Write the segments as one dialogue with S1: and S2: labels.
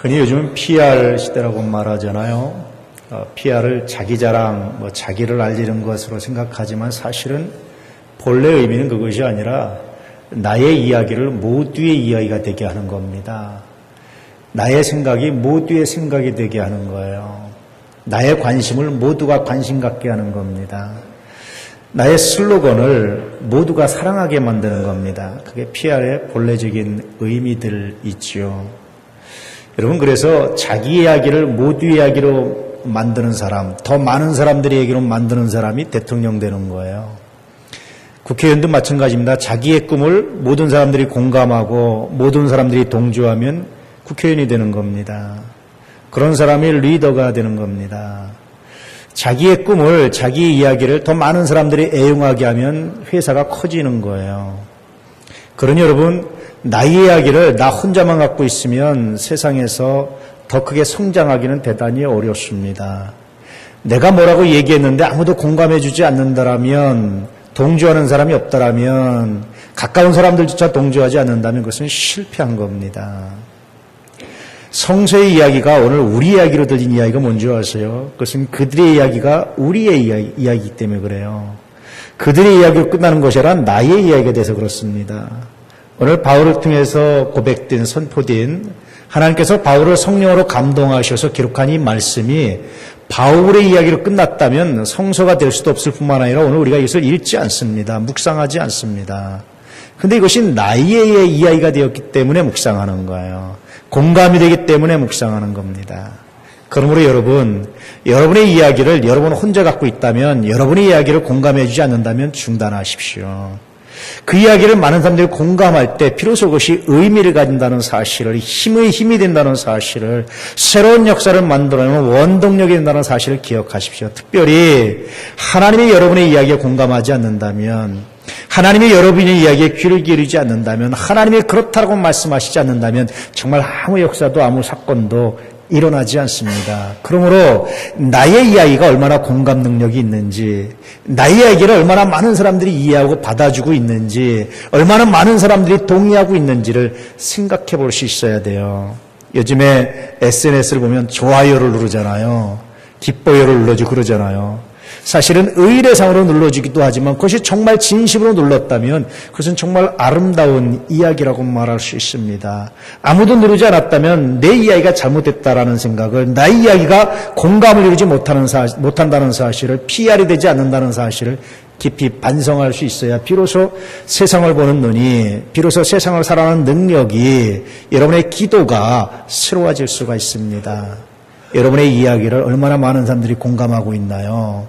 S1: 흔히 요즘은 PR 시대라고 말하잖아요. PR을 자기 자랑, 자기를 알리는 것으로 생각하지만 사실은 본래 의미는 그것이 아니라 나의 이야기를 모두의 이야기가 되게 하는 겁니다. 나의 생각이 모두의 생각이 되게 하는 거예요. 나의 관심을 모두가 관심 갖게 하는 겁니다. 나의 슬로건을 모두가 사랑하게 만드는 겁니다. 그게 PR의 본래적인 의미들 있죠. 여러분, 그래서 자기 이야기를 모두 이야기로 만드는 사람, 더 많은 사람들의 얘기로 만드는 사람이 대통령 되는 거예요. 국회의원도 마찬가지입니다. 자기의 꿈을 모든 사람들이 공감하고 모든 사람들이 동조하면 국회의원이 되는 겁니다. 그런 사람이 리더가 되는 겁니다. 자기의 꿈을, 자기 이야기를 더 많은 사람들이 애용하게 하면 회사가 커지는 거예요. 그러니 여러분, 나의 이야기를 나 혼자만 갖고 있으면 세상에서 더 크게 성장하기는 대단히 어렵습니다. 내가 뭐라고 얘기했는데 아무도 공감해 주지 않는다라면, 동조하는 사람이 없다라면, 가까운 사람들조차 동조하지 않는다면 그것은 실패한 겁니다. 성서의 이야기가 오늘 우리 이야기로 들린 이야기가 뭔지 아세요? 그것은 그들의 이야기가 우리의 이야기이기 때문에 그래요. 그들의 이야기로 끝나는 것이 아니라 나의 이야기가 돼서 그렇습니다. 오늘 바울을 통해서 고백된, 선포된 하나님께서 바울을 성령으로 감동하셔서 기록한 이 말씀이 바울의 이야기로 끝났다면 성서가 될 수도 없을 뿐만 아니라 오늘 우리가 이것을 읽지 않습니다. 묵상하지 않습니다. 그런데 이것이 나의 이야기가 되었기 때문에 묵상하는 거예요. 공감이 되기 때문에 묵상하는 겁니다. 그러므로 여러분, 여러분의 이야기를 여러분 혼자 갖고 있다면, 여러분의 이야기를 공감해 주지 않는다면 중단하십시오. 그 이야기를 많은 사람들이 공감할 때 비로소 그것이 의미를 가진다는 사실을, 힘이 된다는 사실을, 새로운 역사를 만들어내는 원동력이 된다는 사실을 기억하십시오. 특별히 하나님이 여러분의 이야기에 공감하지 않는다면, 하나님이 여러분의 이야기에 귀를 기울이지 않는다면, 하나님이 그렇다고 말씀하시지 않는다면 정말 아무 역사도 아무 사건도 일어나지 않습니다. 그러므로 나의 이야기가 얼마나 공감 능력이 있는지, 나의 이야기를 얼마나 많은 사람들이 이해하고 받아주고 있는지, 얼마나 많은 사람들이 동의하고 있는지를 생각해 볼 수 있어야 돼요. 요즘에 SNS를 보면 좋아요를 누르잖아요. 기뻐요를 눌러주고 그러잖아요. 사실은 의례상으로 눌러주기도 하지만 그것이 정말 진심으로 눌렀다면 그것은 정말 아름다운 이야기라고 말할 수 있습니다. 아무도 누르지 않았다면 내 이야기가 잘못됐다라는 생각을, 나의 이야기가 공감을 이루지 못한다는 사실을, PR이 되지 않는다는 사실을 깊이 반성할 수 있어야 비로소 세상을 보는 눈이, 비로소 세상을 살아가는 능력이, 여러분의 기도가 새로워질 수가 있습니다. 여러분의 이야기를 얼마나 많은 사람들이 공감하고 있나요?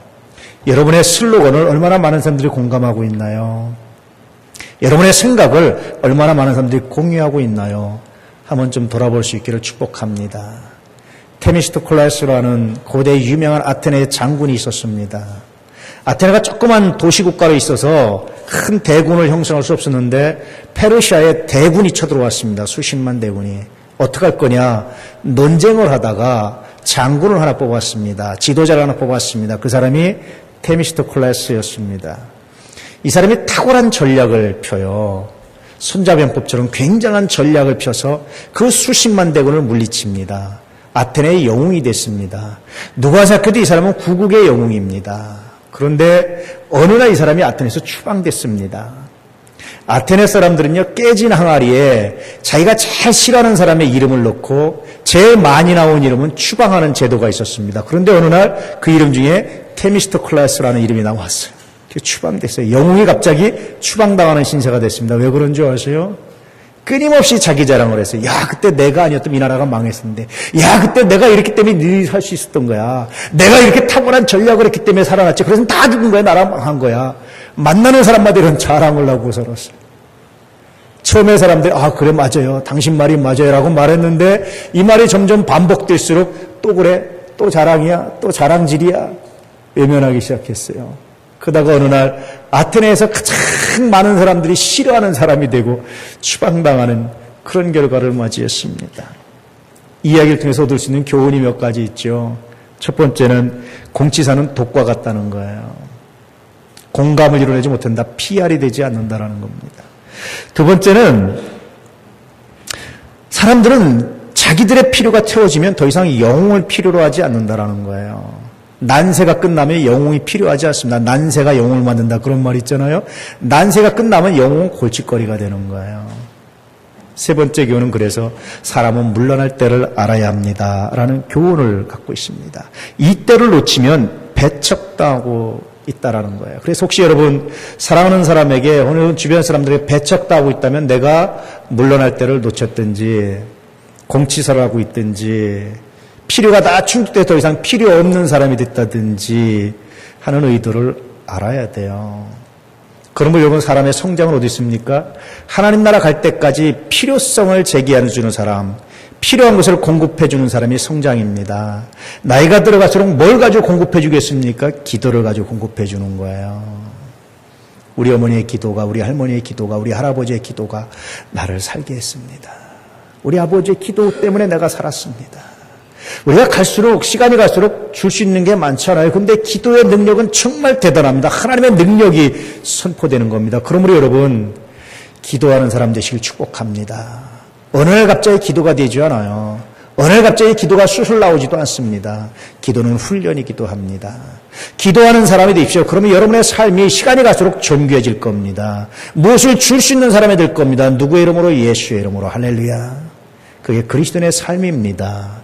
S1: 여러분의 슬로건을 얼마나 많은 사람들이 공감하고 있나요? 여러분의 생각을 얼마나 많은 사람들이 공유하고 있나요? 한번 좀 돌아볼 수 있기를 축복합니다. 테미스토클라스라는 고대 유명한 아테네의 장군이 있었습니다. 아테네가 조그만 도시국가로 있어서 큰 대군을 형성할 수 없었는데 페르시아에 대군이 쳐들어왔습니다. 수십만 대군이. 어떻게 할 거냐? 논쟁을 하다가 장군을 하나 뽑았습니다. 지도자를 하나 뽑았습니다. 그 사람이 테미스토클라스였습니다. 이 사람이 탁월한 전략을 펴요. 손자병법처럼 굉장한 전략을 펴서 그 수십만 대군을 물리칩니다. 아테네의 영웅이 됐습니다. 누가 생각해도 이 사람은 구국의 영웅입니다. 그런데 어느 날 이 사람이 아테네에서 추방됐습니다. 아테네 사람들은요, 깨진 항아리에 자기가 제일 싫어하는 사람의 이름을 넣고 제일 많이 나온 이름은 추방하는 제도가 있었습니다. 그런데 어느 날 그 이름 중에 테미스토클라스라는 이름이 나왔어요. 추방됐어요. 영웅이 갑자기 추방당하는 신세가 됐습니다. 왜 그런 줄 아세요? 끊임없이 자기 자랑을 했어요. 야, 그때 내가 아니었으면 이 나라가 망했었는데, 야, 그때 내가 이렇기 때문에 너희 살 수 있었던 거야. 내가 이렇게 탁월한 전략을 했기 때문에 살아났지. 그래서 다 죽은 거야. 나라 망한 거야. 만나는 사람마다 이런 자랑을 하고 살았어요. 처음에 사람들이 아, 그래, 맞아요. 당신 말이 맞아요. 라고 말했는데 이 말이 점점 반복될수록 또 그래, 또 자랑이야, 또 자랑질이야. 외면하기 시작했어요. 그러다가 어느 날 아테네에서 가장 많은 사람들이 싫어하는 사람이 되고 추방당하는 그런 결과를 맞이했습니다. 이 이야기를 통해서 얻을 수 있는 교훈이 몇 가지 있죠. 첫 번째는 공치사는 독과 같다는 거예요. 공감을 이루어내지 못한다. PR이 되지 않는다라는 겁니다. 두 번째는 사람들은 자기들의 필요가 채워지면 더 이상 영웅을 필요로 하지 않는다라는 거예요. 난세가 끝나면 영웅이 필요하지 않습니다. 난세가 영웅을 만든다 그런 말 있잖아요. 난세가 끝나면 영웅은 골칫거리가 되는 거예요. 세 번째 교훈은 그래서 사람은 물러날 때를 알아야 합니다라는 교훈을 갖고 있습니다. 이 때를 놓치면 배척당하고 있다라는 거예요. 그래서 혹시 여러분 사랑하는 사람에게 오늘 주변 사람들에게 배척당하고 있다면 내가 물러날 때를 놓쳤든지 공치사를 하고 있든지 필요가 다 충족돼 더 이상 필요 없는 사람이 됐다든지 하는 의도를 알아야 돼요. 그러면 여러분 사람의 성장은 어디 있습니까? 하나님 나라 갈 때까지 필요성을 제기해 주는 사람, 필요한 것을 공급해 주는 사람이 성장입니다. 나이가 들어갈수록 뭘 가지고 공급해 주겠습니까? 기도를 가지고 공급해 주는 거예요. 우리 어머니의 기도가, 우리 할머니의 기도가, 우리 할아버지의 기도가 나를 살게 했습니다. 우리 아버지의 기도 때문에 내가 살았습니다. 우리가 갈수록 시간이 갈수록 줄 수 있는 게 많잖아요. 그런데 기도의 능력은 정말 대단합니다. 하나님의 능력이 선포되는 겁니다. 그러므로 여러분 기도하는 사람 되시길 축복합니다. 어느 날 갑자기 기도가 되지 않아요. 어느 날 갑자기 기도가 술술 나오지도 않습니다. 기도는 훈련이기도 합니다. 기도하는 사람이 되십시오. 그러면 여러분의 삶이 시간이 갈수록 정교해질 겁니다. 무엇을 줄 수 있는 사람이 될 겁니다. 누구의 이름으로? 예수의 이름으로. 할렐루야. 그게 그리스도인의 삶입니다.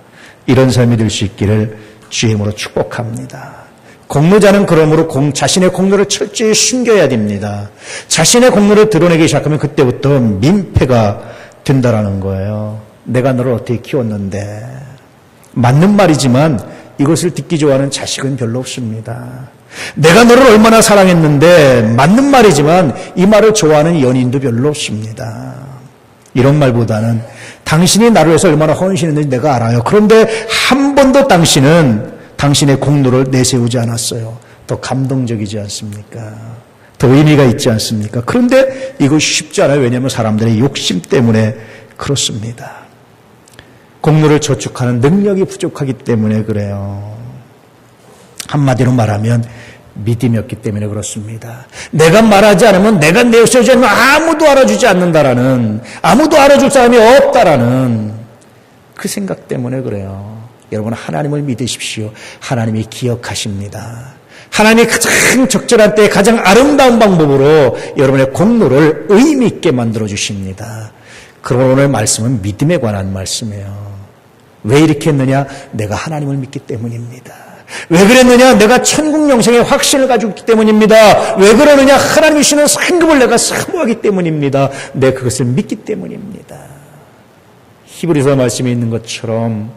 S1: 이런 삶이 될 수 있기를 주의 이름으로 축복합니다. 공로자는 그러므로 자신의 공로를 철저히 숨겨야 됩니다. 자신의 공로를 드러내기 시작하면 그때부터 민폐가 된다라는 거예요. 내가 너를 어떻게 키웠는데. 맞는 말이지만 이것을 듣기 좋아하는 자식은 별로 없습니다. 내가 너를 얼마나 사랑했는데, 맞는 말이지만 이 말을 좋아하는 연인도 별로 없습니다. 이런 말보다는 당신이 나를 위해서 얼마나 헌신했는지 내가 알아요. 그런데 한 번도 당신은 당신의 공로를 내세우지 않았어요. 더 감동적이지 않습니까? 더 의미가 있지 않습니까? 그런데 이거 쉽지 않아요. 왜냐하면 사람들의 욕심 때문에 그렇습니다. 공로를 저축하는 능력이 부족하기 때문에 그래요. 한마디로 말하면 믿음이 없기 때문에 그렇습니다. 내가 말하지 않으면, 내가 내세우지 않으면 아무도 알아주지 않는다라는, 아무도 알아줄 사람이 없다라는 그 생각 때문에 그래요. 여러분 하나님을 믿으십시오. 하나님이 기억하십니다. 하나님이 가장 적절한 때에 가장 아름다운 방법으로 여러분의 공로를 의미 있게 만들어 주십니다. 그러면 오늘 말씀은 믿음에 관한 말씀이에요. 왜 이렇게 했느냐? 내가 하나님을 믿기 때문입니다. 왜 그랬느냐? 내가 천국 영생의 확신을 가지고 있기 때문입니다. 왜 그러느냐? 하나님이 주시는 상급을 내가 사모하기 때문입니다. 내가 그것을 믿기 때문입니다. 히브리서 말씀에 있는 것처럼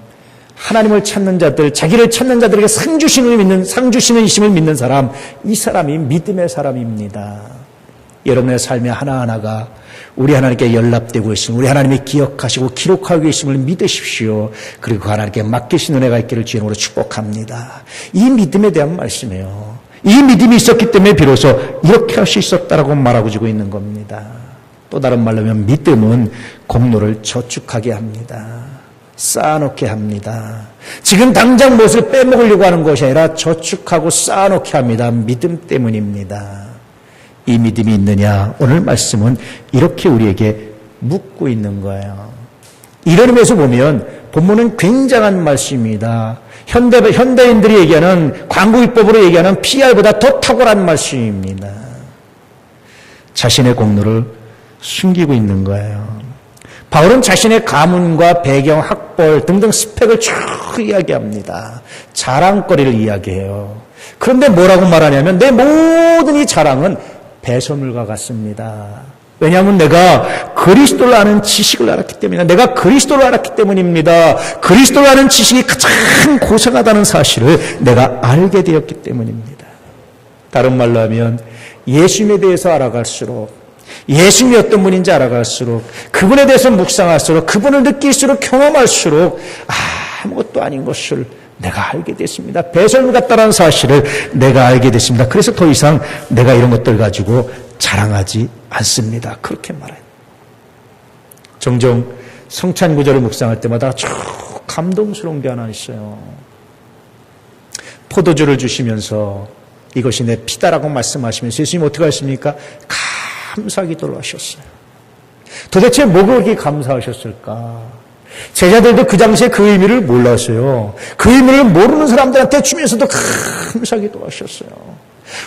S1: 하나님을 찾는 자들, 자기를 찾는 자들에게 상 주시는 이심을 믿는 사람, 이 사람이 믿음의 사람입니다. 여러분의 삶의 하나하나가 우리 하나님께 연락되고 있음을, 우리 하나님이 기억하시고 기록하고 계심을 믿으십시오. 그리고 하나님께 맡기신 은혜가 있기를 주님으로 축복합니다. 이 믿음에 대한 말씀이에요. 이 믿음이 있었기 때문에 비로소 이렇게 할 수 있었다라고 말하고 주고 있는 겁니다. 또 다른 말로 하면 믿음은 공로를 저축하게 합니다. 쌓아놓게 합니다. 지금 당장 무엇을 빼먹으려고 하는 것이 아니라 저축하고 쌓아놓게 합니다. 믿음 때문입니다. 이 믿음이 있느냐? 오늘 말씀은 이렇게 우리에게 묻고 있는 거예요. 이런 의미에서 보면 본문은 굉장한 말씀입니다. 현대인들이 얘기하는 광고기법으로 얘기하는 PR보다 더 탁월한 말씀입니다. 자신의 공로를 숨기고 있는 거예요. 바울은 자신의 가문과 배경, 학벌 등등 스펙을 쭉 이야기합니다. 자랑거리를 이야기해요. 그런데 뭐라고 말하냐면 내 모든 이 자랑은 배설물과 같습니다. 왜냐하면 내가 그리스도를 아는 지식을 알았기 때문이다. 내가 그리스도를 알았기 때문입니다. 그리스도를 아는 지식이 가장 고상하다는 사실을 내가 알게 되었기 때문입니다. 다른 말로 하면 예수님에 대해서 알아갈수록, 예수님이 어떤 분인지 알아갈수록, 그분에 대해서 묵상할수록, 그분을 느낄수록, 경험할수록 아무것도 아닌 것을 내가 알게 됐습니다. 배설물 같다는 사실을 내가 알게 됐습니다. 그래서 더 이상 내가 이런 것들 가지고 자랑하지 않습니다. 그렇게 말해요. 종종 성찬 구절을 묵상할 때마다 쭉 감동스러운 게 하나 있어요. 포도주를 주시면서 이것이 내 피다라고 말씀하시면서 예수님 어떻게 하십니까? 감사 기도를 하셨어요. 도대체 뭐가 그렇게 감사하셨을까? 제자들도 그 당시에 그 의미를 몰랐어요. 그 의미를 모르는 사람들한테 주면서도 감사하게 도와주셨어요.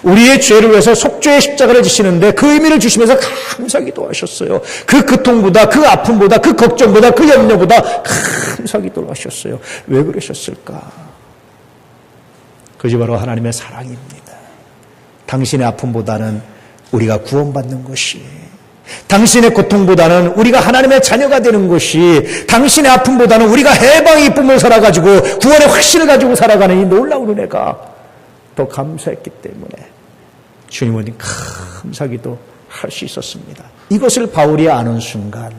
S1: 우리의 죄를 위해서 속죄의 십자가를 지시는데 그 의미를 주시면서 감사하게 도와주셨어요. 그 고통보다, 그 아픔보다, 그 걱정보다, 그 염려보다 감사하게 도와주셨어요. 왜 그러셨을까? 그것이 바로 하나님의 사랑입니다. 당신의 아픔보다는 우리가 구원받는 것이, 당신의 고통보다는 우리가 하나님의 자녀가 되는 것이, 당신의 아픔보다는 우리가 해방의 기쁨을 살아가지고 구원의 확신을 가지고 살아가는 이 놀라운 은혜가 더 감사했기 때문에 주님은 감사하기도 할 수 있었습니다. 이것을 바울이 아는 순간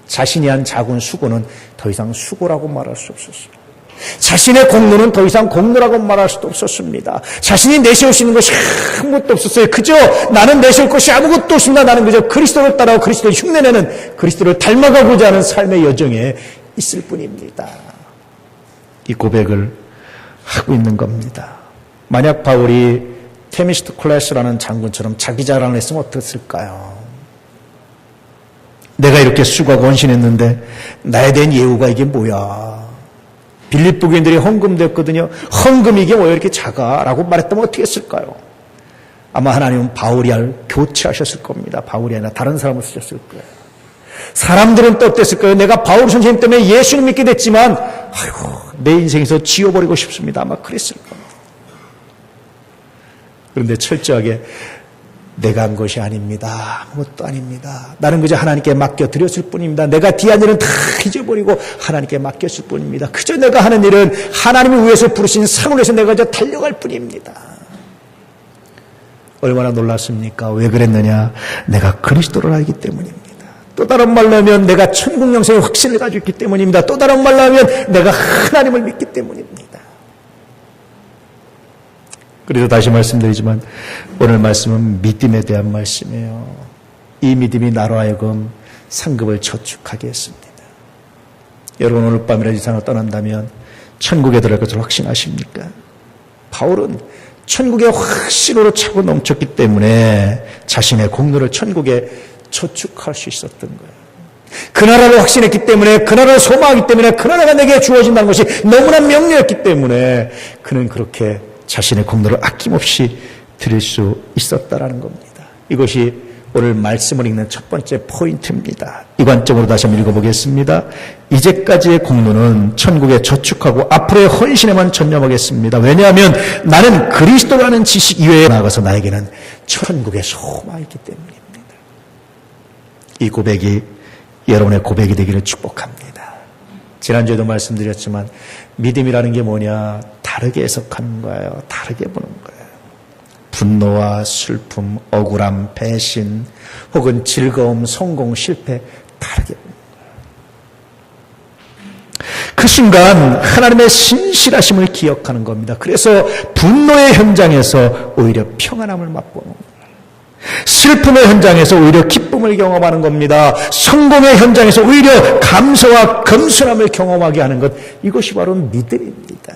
S1: 자신이 한 작은 수고는 더 이상 수고라고 말할 수 없었어요. 자신의 공로는 더 이상 공로라고 말할 수도 없었습니다. 자신이 내세울 수 있는 것이 아무것도 없었어요. 그저 나는 내세울 것이 아무것도 없습니다. 나는 그저 그리스도를 따라가고 그리스도를 흉내내는, 그리스도를 닮아가고자 하는 삶의 여정에 있을 뿐입니다. 이 고백을 하고 있는 겁니다. 만약 바울이 테미스트 클래스라는 장군처럼 자기 자랑을 했으면 어땠을까요? 내가 이렇게 수고하고 헌신했는데 나에 대한 예우가 이게 뭐야? 빌립보 교인들이 헌금됐거든요. 헌금이 이게 왜 이렇게 작아? 라고 말했다면 어떻게 했을까요? 아마 하나님은 바울이를 교체하셨을 겁니다. 바울이 아니라 다른 사람을 쓰셨을 거예요. 사람들은 또 어땠을까요? 내가 바울 선생님 때문에 예수를 믿게 됐지만 아이고 내 인생에서 지워버리고 싶습니다. 아마 그랬을 겁니다. 그런데 철저하게 내가 한 것이 아닙니다. 아무것도 아닙니다. 나는 그저 하나님께 맡겨드렸을 뿐입니다. 내가 뒤한 일은 다 잊어버리고 하나님께 맡겼을 뿐입니다. 그저 내가 하는 일은 하나님을 위해서 부르신 상을 위해서 내가 저 달려갈 뿐입니다. 얼마나 놀랐습니까? 왜 그랬느냐? 내가 그리스도를 알기 때문입니다. 또 다른 말로 하면 내가 천국 영생의 확신을 가지고 있기 때문입니다. 또 다른 말로 하면 내가 하나님을 믿기 때문입니다. 그래서 다시 말씀드리지만 오늘 말씀은 믿음에 대한 말씀이에요. 이 믿음이 나로 하여금 상급을 저축하게 했습니다. 여러분 오늘 밤이라도 이 세상을 떠난다면 천국에 들어갈 것을 확신하십니까? 바울은 천국의 확신으로 차고 넘쳤기 때문에 자신의 공로를 천국에 저축할 수 있었던 거예요. 그 나라를 확신했기 때문에, 그 나라를 소망하기 때문에, 그 나라가 내게 주어진다는 것이 너무나 명료했기 때문에 그는 그렇게 자신의 공로를 아낌없이 드릴 수 있었다라는 겁니다. 이것이 오늘 말씀을 읽는 첫 번째 포인트입니다. 이 관점으로 다시 한번 읽어보겠습니다. 이제까지의 공로는 천국에 저축하고 앞으로의 헌신에만 전념하겠습니다. 왜냐하면 나는 그리스도라는 지식 이외에 나아가서 나에게는 천국의 소망이 있기 때문입니다. 이 고백이 여러분의 고백이 되기를 축복합니다. 지난주에도 말씀드렸지만 믿음이라는 게 뭐냐? 다르게 해석하는 거예요. 다르게 보는 거예요. 분노와 슬픔, 억울함, 배신, 혹은 즐거움, 성공, 실패 다르게 보는 거예요. 그 순간 하나님의 신실하심을 기억하는 겁니다. 그래서 분노의 현장에서 오히려 평안함을 맛보는 거예요. 슬픔의 현장에서 오히려 기쁨을 경험하는 겁니다. 성공의 현장에서 오히려 감사와 겸손함을 경험하게 하는 것, 이것이 바로 믿음입니다.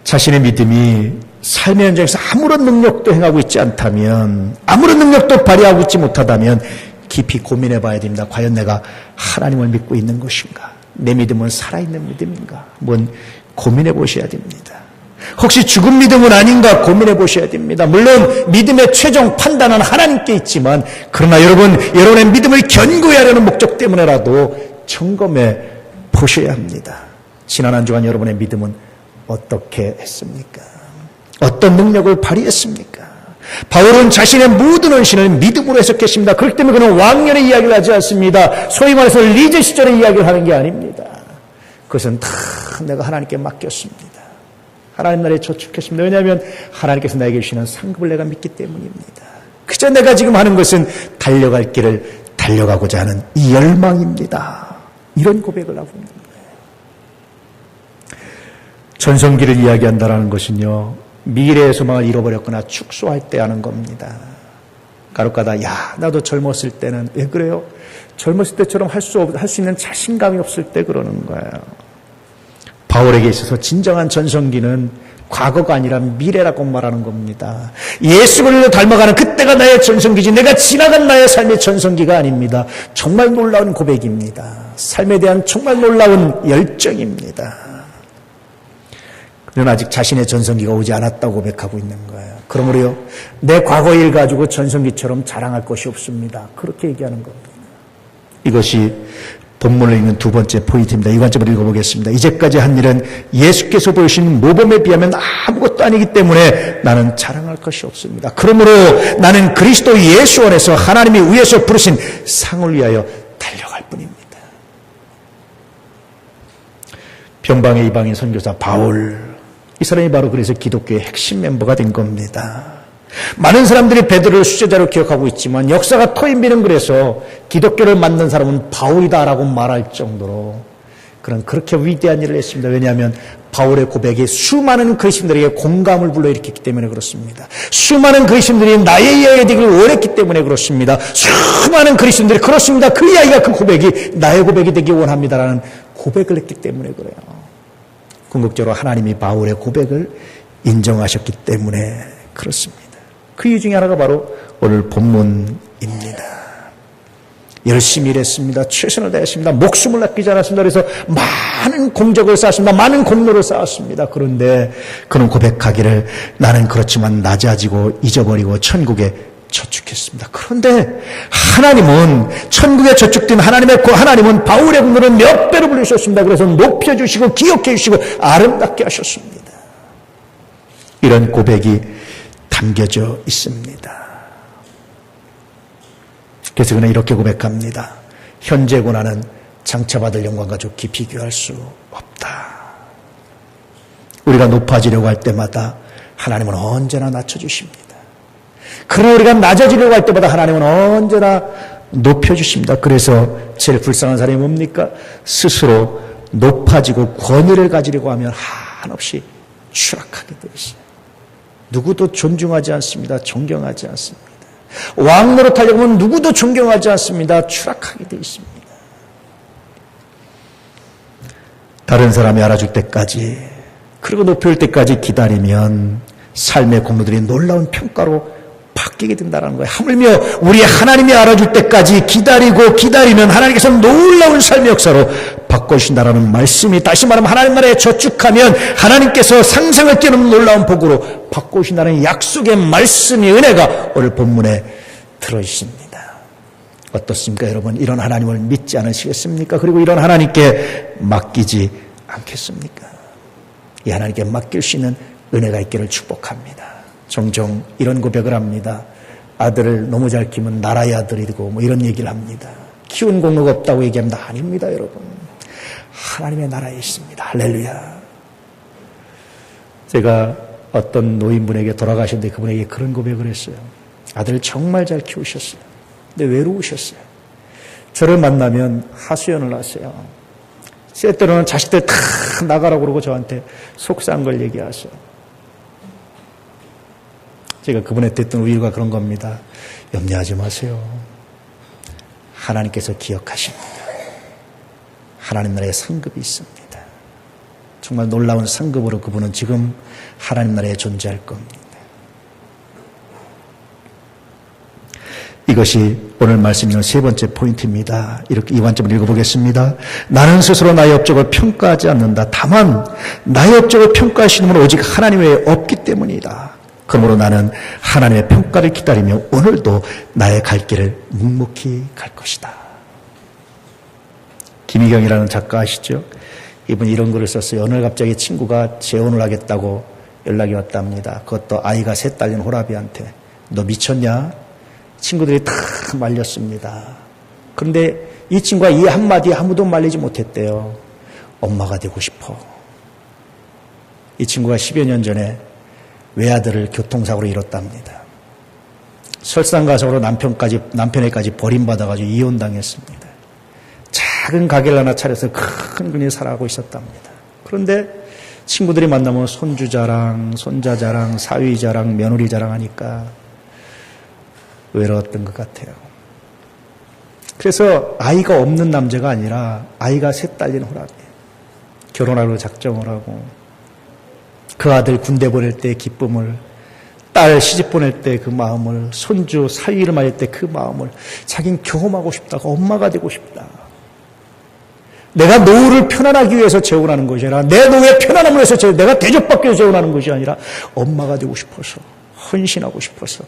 S1: 자신의 믿음이 삶의 현장에서 아무런 능력도 행하고 있지 않다면, 아무런 능력도 발휘하고 있지 못하다면 깊이 고민해 봐야 됩니다. 과연 내가 하나님을 믿고 있는 것인가? 내 믿음은 살아있는 믿음인가? 한번 고민해 보셔야 됩니다. 혹시 죽은 믿음은 아닌가 고민해 보셔야 됩니다. 물론 믿음의 최종 판단은 하나님께 있지만, 그러나 여러분의 믿음을 견고히 하려는 목적 때문에라도 점검해 보셔야 합니다. 지난 한 주간 여러분의 믿음은 어떻게 했습니까? 어떤 능력을 발휘했습니까? 바울은 자신의 모든 헌신을 믿음으로 해석했습니다. 그렇기 때문에 그는 왕년의 이야기를 하지 않습니다. 소위 말해서 리즈 시절의 이야기를 하는 게 아닙니다. 그것은 다 내가 하나님께 맡겼습니다. 하나님 나라에 저축했습니다. 왜냐하면 하나님께서 나에게 주시는 상급을 내가 믿기 때문입니다. 그저 내가 지금 하는 것은 달려갈 길을 달려가고자 하는 이 열망입니다. 이런 고백을 하고 있는 거예요. 전성기를 이야기한다는 것은요, 미래의 소망을 잃어버렸거나 축소할 때 하는 겁니다. 가로가다 나도 젊었을 때는 왜 그래요? 젊었을 때처럼 할 수 있는 자신감이 없을 때 그러는 거예요. 바울에게 있어서 진정한 전성기는 과거가 아니라 미래라고 말하는 겁니다. 예수 그리스도를 닮아가는 그때가 나의 전성기지 내가 지나간 나의 삶의 전성기가 아닙니다. 정말 놀라운 고백입니다. 삶에 대한 정말 놀라운 열정입니다. 그는 아직 자신의 전성기가 오지 않았다고 고백하고 있는 거예요. 그러므로요, 내 과거 일 가지고 전성기처럼 자랑할 것이 없습니다. 그렇게 얘기하는 겁니다. 이것이 본문을 읽는 두 번째 포인트입니다. 이 관점을 읽어보겠습니다. 이제까지 한 일은 예수께서 보이신 모범에 비하면 아무것도 아니기 때문에 나는 자랑할 것이 없습니다. 그러므로 나는 그리스도 예수 안에서 하나님이 위에서 부르신 상을 위하여 달려갈 뿐입니다. 변방의 이방인 선교사 바울, 이 사람이 바로 그래서 기독교의 핵심 멤버가 된 겁니다. 많은 사람들이 베드로를 수제자로 기억하고 있지만 역사가 토인비는 그래서 기독교를 만든 사람은 바울이다라고 말할 정도로 그는 그렇게 위대한 일을 했습니다. 왜냐하면 바울의 고백이 수많은 그리스도인들에게 공감을 불러일으켰기 때문에 그렇습니다. 수많은 그리스도인들이 나의 이야기가 되기를 원했기 때문에 그렇습니다. 수많은 그리스도인들이 그렇습니다. 그 이야기가 그 고백이 나의 고백이 되기 원합니다라는 고백을 했기 때문에 그래요. 궁극적으로 하나님이 바울의 고백을 인정하셨기 때문에 그렇습니다. 그 이유 중에 하나가 바로 오늘 본문입니다. 열심히 일했습니다. 최선을 다했습니다. 목숨을 아끼지 않았습니다. 그래서 많은 공적을 쌓았습니다. 많은 공로를 쌓았습니다. 그런데 그는 고백하기를 나는 그렇지만 낮아지고 잊어버리고 천국에 저축했습니다. 그런데 하나님은 천국에 저축된 하나님은 바울의 공로를 몇 배로 불리셨습니다. 그래서 높여주시고 기억해 주시고 아름답게 하셨습니다. 이런 고백이 담겨져 있습니다. 그래서 그는 이렇게 고백합니다. 현재 고난은 장차 받을 영광과 좋게 비교할 수 없다. 우리가 높아지려고 할 때마다 하나님은 언제나 낮춰주십니다. 그리고 우리가 낮아지려고 할 때마다 하나님은 언제나 높여주십니다. 그래서 제일 불쌍한 사람이 뭡니까? 스스로 높아지고 권위를 가지려고 하면 한없이 추락하게 되어 있어요. 누구도 존중하지 않습니다. 존경하지 않습니다. 왕 노릇하려고 하면 누구도 존경하지 않습니다. 추락하게 되어 있습니다. 다른 사람이 알아줄 때까지 그리고 높여올 때까지 기다리면 삶의 공로들이 놀라운 평가로 바뀌게 된다는 거예요. 하물며 우리 하나님이 알아줄 때까지 기다리면 하나님께서 놀라운 삶의 역사로 바꿔주신다라는 말씀이, 다시 말하면 하나님 나라에 저축하면 하나님께서 상상을 뛰어넘는 놀라운 복으로 바꿔주신다는 약속의 말씀이, 은혜가 오늘 본문에 들어있습니다. 어떻습니까 여러분? 이런 하나님을 믿지 않으시겠습니까? 그리고 이런 하나님께 맡기지 않겠습니까? 이 하나님께 맡길 수 있는 은혜가 있기를 축복합니다. 종종 이런 고백을 합니다. 아들을 너무 잘 키우면 나라의 아들이 되고 이런 얘기를 합니다. 키운 공로가 없다고 얘기합니다. 아닙니다 여러분. 하나님의 나라에 있습니다. 할렐루야. 제가 어떤 노인분에게 돌아가셨는데 그분에게 그런 고백을 했어요. 아들을 정말 잘 키우셨어요. 근데 외로우셨어요. 저를 만나면 하소연을 하세요. 때로는 자식들 다 나가라고 그러고 저한테 속상한 걸 얘기하세요. 제가 그분한테 했던 위로가 그런 겁니다. 염려하지 마세요. 하나님께서 기억하십니다. 하나님 나라에 상급이 있습니다. 정말 놀라운 상급으로 그분은 지금 하나님 나라에 존재할 겁니다. 이것이 오늘 말씀 있는 세 번째 포인트입니다. 이렇게 이 관점을 읽어보겠습니다. 나는 스스로 나의 업적을 평가하지 않는다. 다만 나의 업적을 평가하시는 분은 오직 하나님 외에 없기 때문이다. 그러므로 나는 하나님의 평가를 기다리며 오늘도 나의 갈 길을 묵묵히 갈 것이다. 김희경이라는 작가 아시죠? 이분이 이런 글을 썼어요. 오늘 갑자기 친구가 재혼을 하겠다고 연락이 왔답니다. 그것도 아이가 3딸인 호라비한테. 너 미쳤냐? 친구들이 다 말렸습니다. 그런데 이 친구가 이 한마디에 아무도 말리지 못했대요. 엄마가 되고 싶어. 이 친구가 10여 년 전에 외아들을 교통사고로 잃었답니다. 설상가상으로 남편에까지 버림받아가지고 이혼당했습니다. 작은 가게를 하나 차려서 큰 군이 살아가고 있었답니다. 그런데 친구들이 만나면 손주 자랑, 손자 자랑, 사위 자랑, 며느리 자랑하니까 외로웠던 것 같아요. 그래서 아이가 없는 남자가 아니라 아이가 3딸린 호랍이에요. 결혼하려고 작정을 하고 그 아들 군대 보낼 때의 기쁨을, 딸 시집 보낼 때 그 마음을, 손주 사위를 맞을 때 그 마음을 자기는 경험하고 싶다고, 엄마가 되고 싶다. 내가 노후를 편안하기 위해서 재혼하는 것이 아니라, 내 노후의 편안함을 위해서 내가 대접받기 위해서 재혼하는 것이 아니라 엄마가 되고 싶어서, 헌신하고 싶어서.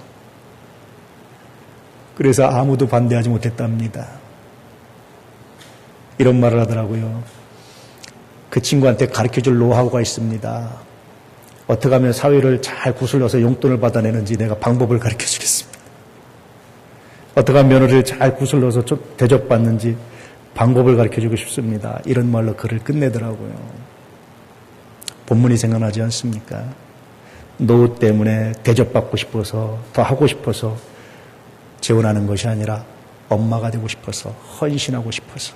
S1: 그래서 아무도 반대하지 못했답니다. 이런 말을 하더라고요. 그 친구한테 가르쳐줄 노하우가 있습니다. 어떻게 하면 사위를 잘 구슬러서 용돈을 받아내는지 내가 방법을 가르쳐주겠습니다. 어떻게 하면 며느리를 잘 구슬러서 대접받는지 방법을 가르쳐주고 싶습니다. 이런 말로 글을 끝내더라고요. 본문이 생각나지 않습니까? 노후 때문에 대접받고 싶어서, 더 하고 싶어서 재혼하는 것이 아니라 엄마가 되고 싶어서, 헌신하고 싶어서,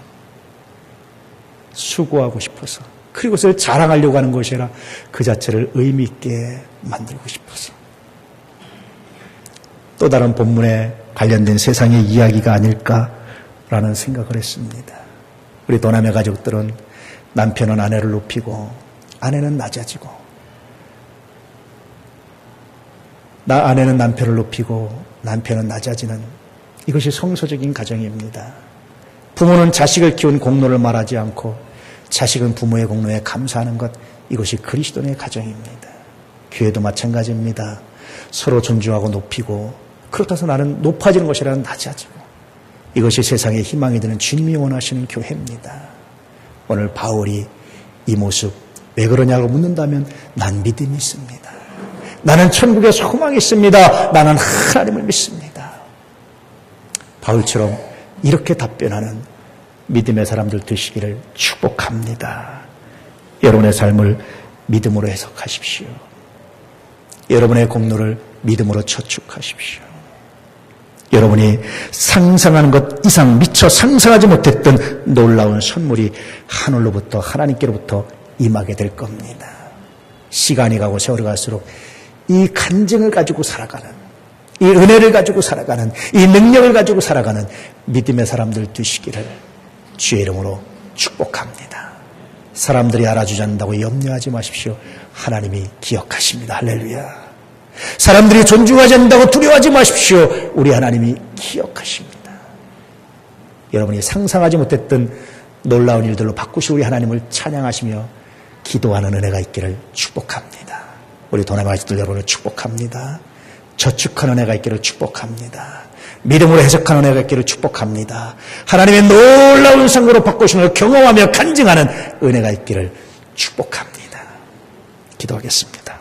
S1: 수고하고 싶어서, 그리고 그것을 자랑하려고 하는 것이 아니라 그 자체를 의미 있게 만들고 싶어서. 또 다른 본문에 관련된 세상의 이야기가 아닐까라는 생각을 했습니다. 우리 도남의 가족들은 남편은 아내를 높이고 아내는 낮아지고, 아내는 남편을 높이고 남편은 낮아지는, 이것이 성서적인 가정입니다. 부모는 자식을 키운 공로를 말하지 않고 자식은 부모의 공로에 감사하는 것, 이것이 그리스도인의 가정입니다. 교회도 마찬가지입니다. 서로 존중하고 높이고, 그렇다고 해서 나는 높아지는 것이라는 낮아지고, 이것이 세상의 희망이 되는 주님이 원하시는 교회입니다. 오늘 바울이 이 모습 왜 그러냐고 묻는다면, 난 믿음이 있습니다. 나는 천국에 소망이 있습니다. 나는 하나님을 믿습니다. 바울처럼 이렇게 답변하는 믿음의 사람들 되시기를 축복합니다. 여러분의 삶을 믿음으로 해석하십시오. 여러분의 공로를 믿음으로 저축하십시오. 여러분이 상상하는 것 이상 미처 상상하지 못했던 놀라운 선물이 하늘로부터, 하나님께로부터 임하게 될 겁니다. 시간이 가고 세월이 갈수록 이 간증을 가지고 살아가는, 이 은혜를 가지고 살아가는, 이 능력을 가지고 살아가는 믿음의 사람들 되시기를 주의 이름으로 축복합니다. 사람들이 알아주지 않는다고 염려하지 마십시오. 하나님이 기억하십니다. 할렐루야. 사람들이 존중하지 않는다고 두려워하지 마십시오. 우리 하나님이 기억하십니다. 여러분이 상상하지 못했던 놀라운 일들로 바꾸시 우리 하나님을 찬양하시며 기도하는 은혜가 있기를 축복합니다. 우리 도남의 가족들 여러분을 축복합니다. 저축하는 은혜가 있기를 축복합니다. 믿음으로 해석하는 은혜가 있기를 축복합니다. 하나님의 놀라운 상고로 바꾸시는 걸 경험하며 간증하는 은혜가 있기를 축복합니다. 기도하겠습니다.